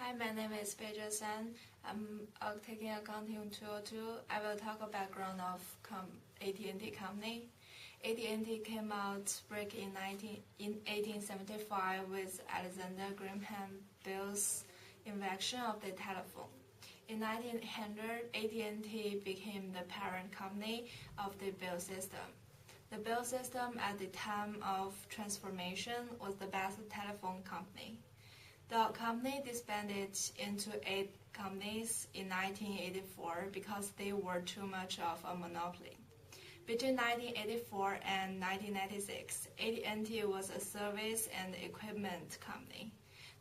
Hi, my name is Peja San. I'm taking accounting 202. I will talk about background of AT&T company. AT&T came out in 1875 with Alexander Graham Bell's invention of the telephone. In 1900, AT&T became the parent company of the Bell system. The Bell system at the time of transformation was the best telephone company. The company disbanded into 8 companies in 1984 because they were too much of a monopoly. Between 1984 and 1996, AT&T was a service and equipment company,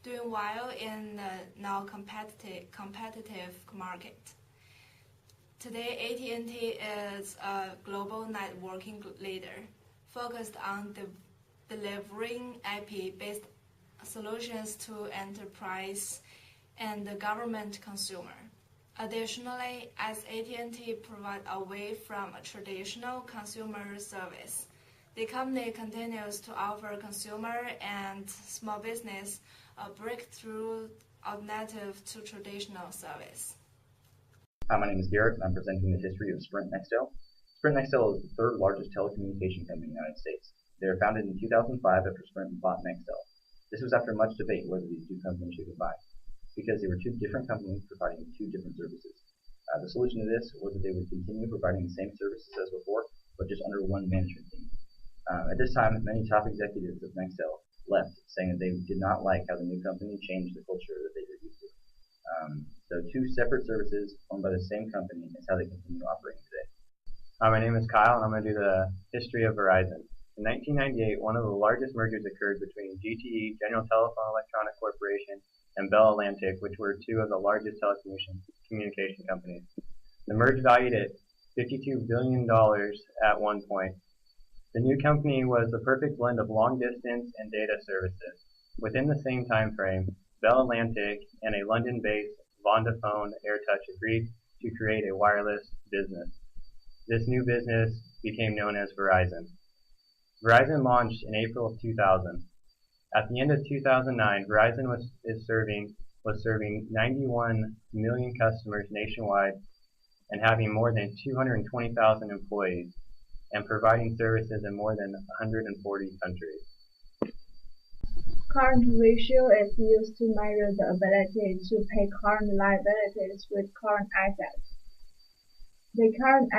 doing well in the now competitive market. Today, AT&T is a global networking leader, focused on delivering IP-based solutions to enterprise and the government consumer. Additionally, as AT&T provides away from a traditional consumer service, the company continues to offer consumer and small business a breakthrough alternative to traditional service. Hi, my name is Garrett, and I'm presenting the history of Sprint Nextel. Sprint Nextel is the third largest telecommunication company in the United States. They were founded in 2005 after Sprint bought Nextel. This was after much debate whether these two companies should combine, because they were two different companies providing two different services. The solution to this was that they would continue providing the same services as before, but just under one management team. At this time, many top executives of Nextel left, saying that they did not like how the new company changed the culture that they were used to. So two separate services owned by the same company is how they continue operating today. Hi, my name is Kyle, and I'm going to do the history of Verizon. In 1998, one of the largest mergers occurred between GTE, General Telephone Electronic Corporation, and Bell Atlantic, which were two of the largest telecommunication companies. The merge valued at $52 billion at one point. The new company was the perfect blend of long distance and data services. Within the same time frame, Bell Atlantic and a London-based Vodafone AirTouch agreed to create a wireless business. This new business became known as Verizon. Verizon launched in April of 2000. At the end of 2009, Verizon was serving 91 million customers nationwide and having more than 220,000 employees and providing services in more than 140 countries. Current ratio is used to measure the ability to pay current liabilities with current assets. The current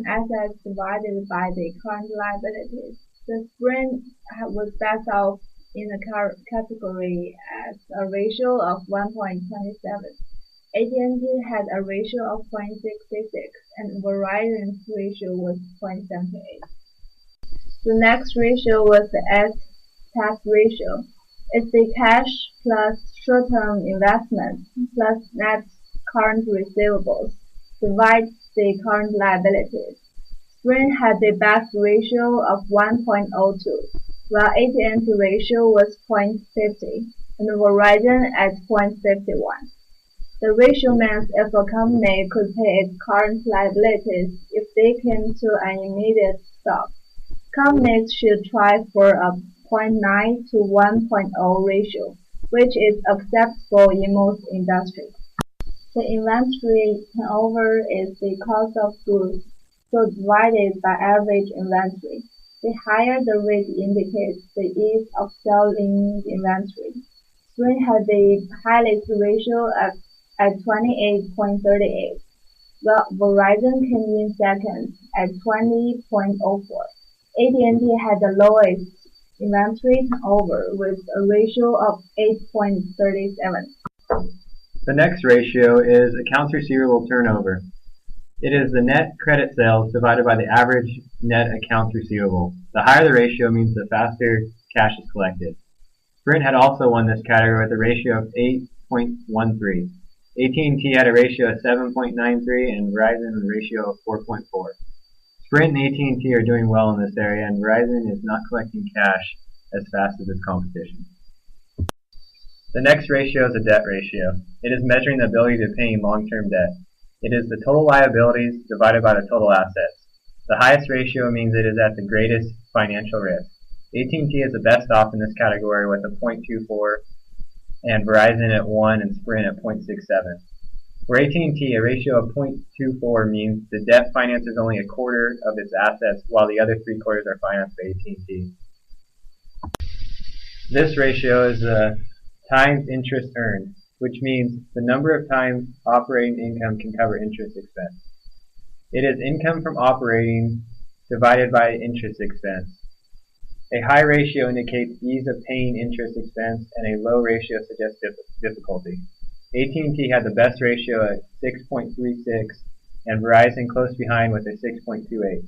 assets divided by the current liabilities. The Sprint was best off in the category as a ratio of 1.27. AT&T had a ratio of 0.66 and Verizon's ratio was 0.78. The next ratio was the S-tax ratio. It's the cash plus short-term investments plus net current receivables divides the current liabilities. Sprint had the best ratio of 1.02, while AT&T ratio was 0.50 and Verizon at 0.51. The ratio means if a company could pay its current liabilities if they came to an immediate stop. Companies should try for a 0.9 to 1.0 ratio, which is acceptable in most industries. The inventory turnover is the cost of goods, so divided by average inventory. The higher the rate indicates the ease of selling inventory. Sprint had the highest ratio at 28.38, while Verizon came in second at 20.04. AT&T had the lowest inventory turnover with a ratio of 8.37. The next ratio is accounts receivable turnover. It is the net credit sales divided by the average net accounts receivable. The higher the ratio means the faster cash is collected. Sprint had also won this category with a ratio of 8.13. AT&T had a ratio of 7.93 and Verizon a ratio of 4.4. Sprint and AT&T are doing well in this area, and Verizon is not collecting cash as fast as its competition. The next ratio is a debt ratio. It is measuring the ability to pay long-term debt. It is the total liabilities divided by the total assets. The highest ratio means it is at the greatest financial risk. AT&T is the best off in this category with a 0.24 and Verizon at 1 and Sprint at 0.67. For AT&T, a ratio of 0.24 means the debt finances only a quarter of its assets, while the other 3/4 are financed by AT&T. This ratio is the times interest earned, which means the number of times operating income can cover interest expense. It is income from operating divided by interest expense. A high ratio indicates ease of paying interest expense, and a low ratio suggests difficulty. AT&T had the best ratio at 6.36, and Verizon close behind with a 6.28.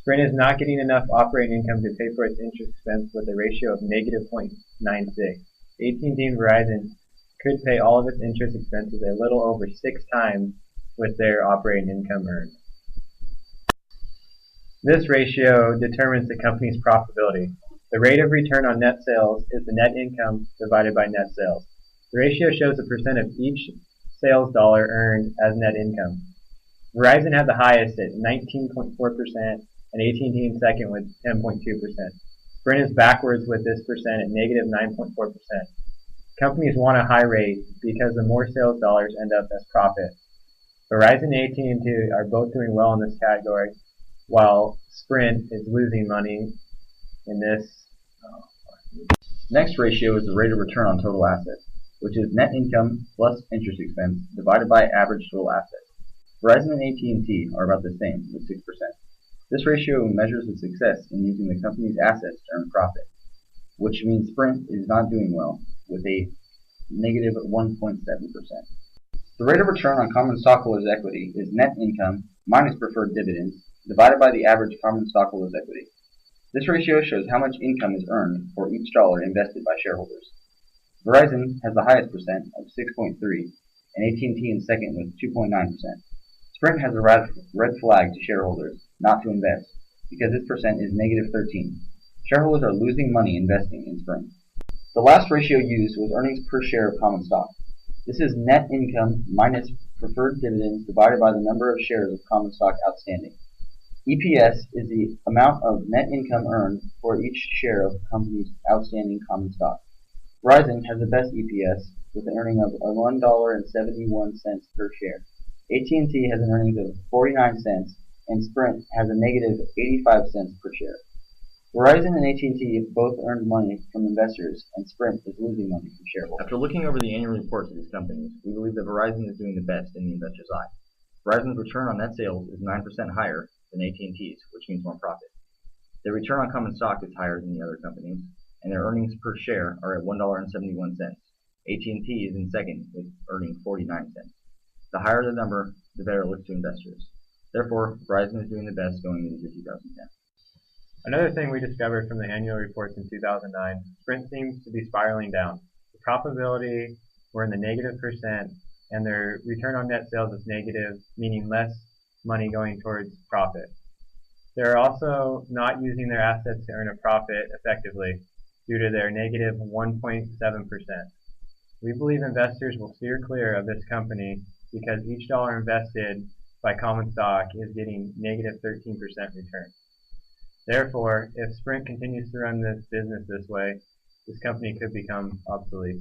Sprint is not getting enough operating income to pay for its interest expense with a ratio of negative 0.96. AT&T and Verizon could pay all of its interest expenses a little over 6 times with their operating income earned. This ratio determines the company's profitability. The rate of return on net sales is the net income divided by net sales. The ratio shows the percent of each sales dollar earned as net income. Verizon had the highest at 19.4%, and AT&T in second with 10.2%. Sprint is backwards with this percent at negative 9.4%. Companies want a high rate because the more sales dollars end up as profit. Verizon and AT&T are both doing well in this category, while Sprint is losing money in this. Next ratio is the rate of return on total assets, which is net income plus interest expense divided by average total assets. Verizon and AT&T are about the same, with 6%. This ratio measures the success in using the company's assets to earn profit, which means Sprint is not doing well, with a negative 1.7%. The rate of return on common stockholders' equity is net income minus preferred dividends divided by the average common stockholders' equity. This ratio shows how much income is earned for each dollar invested by shareholders. Verizon has the highest percent of 6.3, and AT&T in second with 2.9%. Sprint has a red flag to shareholders not to invest, because this percent is negative 13. Shareholders are losing money investing in Sprint. The last ratio used was earnings per share of common stock. This is net income minus preferred dividends divided by the number of shares of common stock outstanding. EPS is the amount of net income earned for each share of the company's outstanding common stock. Verizon has the best EPS with an earning of $1.71 per share. AT&T has an earnings of 49 cents, and Sprint has a negative 85 cents per share. Verizon and AT&T both earned money from investors, and Sprint is losing money from shareholders. After looking over the annual reports of these companies, we believe that Verizon is doing the best in the investor's eye. Verizon's return on net sales is 9% higher than AT&T's, which means more profit. Their return on common stock is higher than the other companies, and their earnings per share are at $1.71. AT&T is in second with earning 49 cents. The higher the number, the better it looks to investors. Therefore, Verizon is doing the best going into 2010. Another thing we discovered from the annual reports in 2009, Sprint seems to be spiraling down. The profitability were in the negative percent, and their return on net sales is negative, meaning less money going towards profit. They're also not using their assets to earn a profit effectively due to their negative 1.7%. We believe investors will steer clear of this company because each dollar invested by common stock is getting negative 13% return. Therefore, if Sprint continues to run this business this way, this company could become obsolete.